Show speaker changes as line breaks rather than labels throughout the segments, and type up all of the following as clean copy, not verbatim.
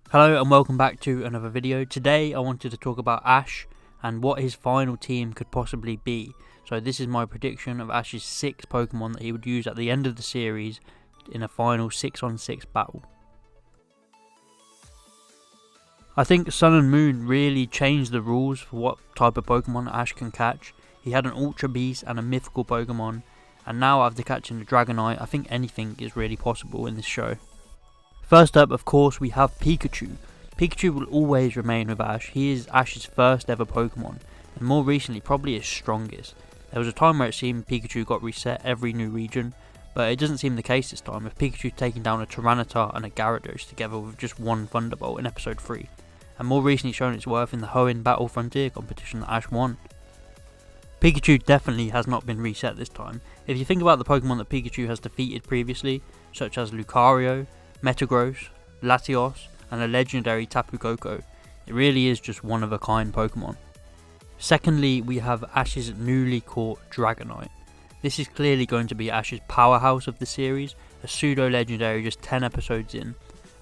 Hello and welcome back to another video. Today I wanted to talk about Ash and what his final team could possibly be. So this is my prediction of Ash's 6 Pokemon that he would use at the end of the series in a final 6-on-6 battle. I think Sun and Moon really changed the rules for what type of Pokemon Ash can catch. He had an Ultra Beast and a mythical Pokemon, and now after catching the Dragonoid, I think anything is really possible in this show. First up, of course, we have Pikachu. Pikachu will always remain with Ash. He is Ash's first ever Pokemon, and more recently probably his strongest. There was a time where it seemed Pikachu got reset every new region, but it doesn't seem the case this time, with Pikachu taking down a Tyranitar and a Gyarados together with just one Thunderbolt in episode 3, and more recently shown its worth in the Hoenn Battle Frontier competition that Ash won. Pikachu definitely has not been reset this time. If you think about the Pokemon that Pikachu has defeated previously, such as Lucario, Metagross, Latios, and a legendary Tapu Koko, it really is just one of a kind Pokemon. Secondly, we have Ash's newly caught Dragonoid. This is clearly going to be Ash's powerhouse of the series, a pseudo legendary just 10 episodes in.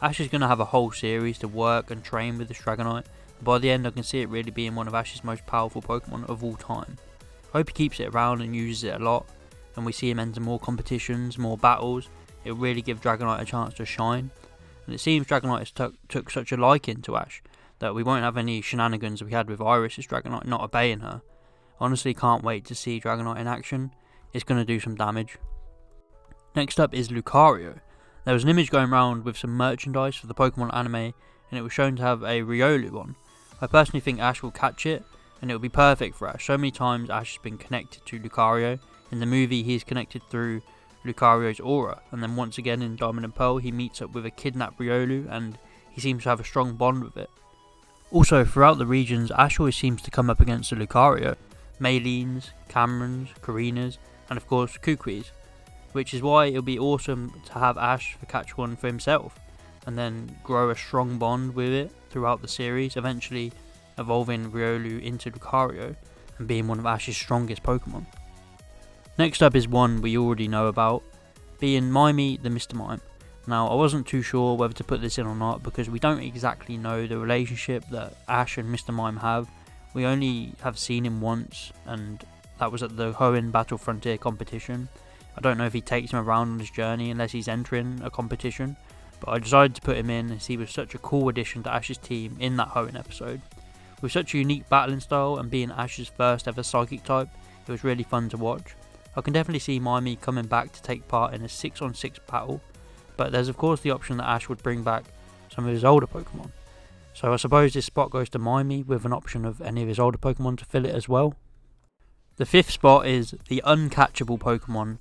Ash is going to have a whole series to work and train with this Dragonoid, and by the end I can see it really being one of Ash's most powerful Pokemon of all time. I hope he keeps it around and uses it a lot, and we see him enter more competitions, more battles. It will really give Dragonite a chance to shine, and it seems Dragonite has took such a liking to Ash that we won't have any shenanigans we had with Iris's Dragonite not obeying her. Honestly, can't wait to see Dragonite in action. It's going to do some damage. Next up is Lucario. There was an image going around with some merchandise for the Pokemon anime, and it was shown to have a Riolu on. I personally think Ash will catch it, and it will be perfect for Ash. So many times Ash has been connected to Lucario. In the movie he is connected through Lucario's aura, and then once again in Diamond and Pearl he meets up with a kidnapped Riolu and he seems to have a strong bond with it. Also, throughout the regions, Ash always seems to come up against the Lucario, Maylines, Camerons, Karinas, and of course Kukwis, which is why it would be awesome to have Ash catch one for himself and then grow a strong bond with it throughout the series, eventually evolving Riolu into Lucario and being one of Ash's strongest Pokemon. Next up is one we already know about, being Mime the Mr.Mime. Now, I wasn't too sure whether to put this in or not because we don't exactly know the relationship that Ash and Mr. Mime have. We only have seen him once, and that was at the Hoenn Battle Frontier competition. I don't know if he takes him around on his journey unless he's entering a competition, but I decided to put him in as he was such a cool addition to Ash's team in that Hoenn episode. With such a unique battling style and being Ash's first ever Psychic type, it was really fun to watch. I can definitely see Mime coming back to take part in a 6-on-6 battle, but there's of course the option that Ash would bring back some of his older Pokemon. So I suppose this spot goes to Mime with an option of any of his older Pokemon to fill it as well. The 5th spot is the uncatchable Pokemon,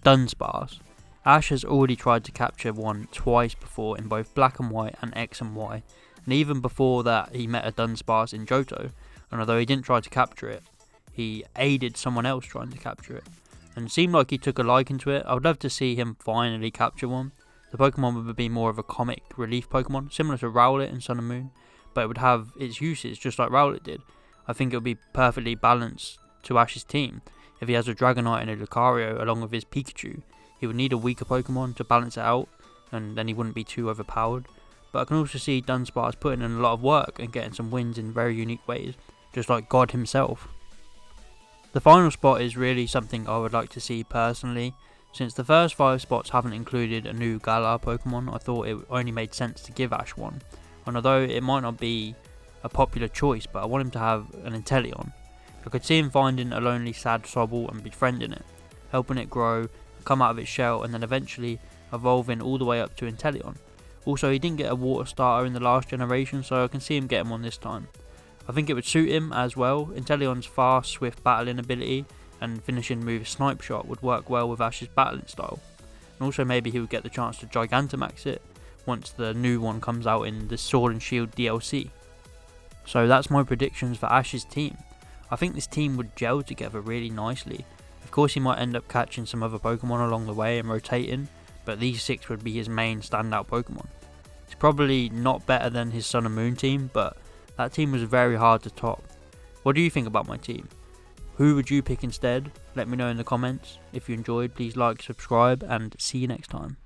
Dunsparce. Ash has already tried to capture one twice before in both Black and White and X and Y, and even before that he met a Dunsparce in Johto, and although he didn't try to capture it, he aided someone else trying to capture it, and it seemed like he took a liking to it. I would love to see him finally capture one. The Pokemon would be more of a comic relief Pokemon, similar to Rowlet in Sun and Moon, but it would have its uses just like Rowlet did. I think it would be perfectly balanced to Ash's team. If he has a Dragonite and a Lucario along with his Pikachu, he would need a weaker Pokemon to balance it out, and then he wouldn't be too overpowered. But I can also see Dunsparce putting in a lot of work and getting some wins in very unique ways, just like God himself. The final spot is really something I would like to see personally. Since the first 5 spots haven't included a new Galar Pokemon, I thought it only made sense to give Ash one. And although it might not be a popular choice, but I want him to have an Inteleon. I could see him finding a lonely sad Sobble and befriending it, helping it grow, come out of its shell, and then eventually evolving all the way up to Inteleon. Also, he didn't get a water starter in the last generation, so I can see him getting one this time. I think it would suit him as well. Inteleon's fast, swift battling ability and finishing move Snipe Shot would work well with Ash's battling style. And also maybe he would get the chance to Gigantamax it once the new one comes out in the Sword and Shield DLC. So that's my predictions for Ash's team. I think this team would gel together really nicely. Of course he might end up catching some other Pokemon along the way and rotating, but these 6 would be his main standout Pokemon. It's probably not better than his Sun and Moon team, but that team was very hard to top. What do you think about my team? Who would you pick instead? Let me know in the comments. If you enjoyed, please like, subscribe, and see you next time.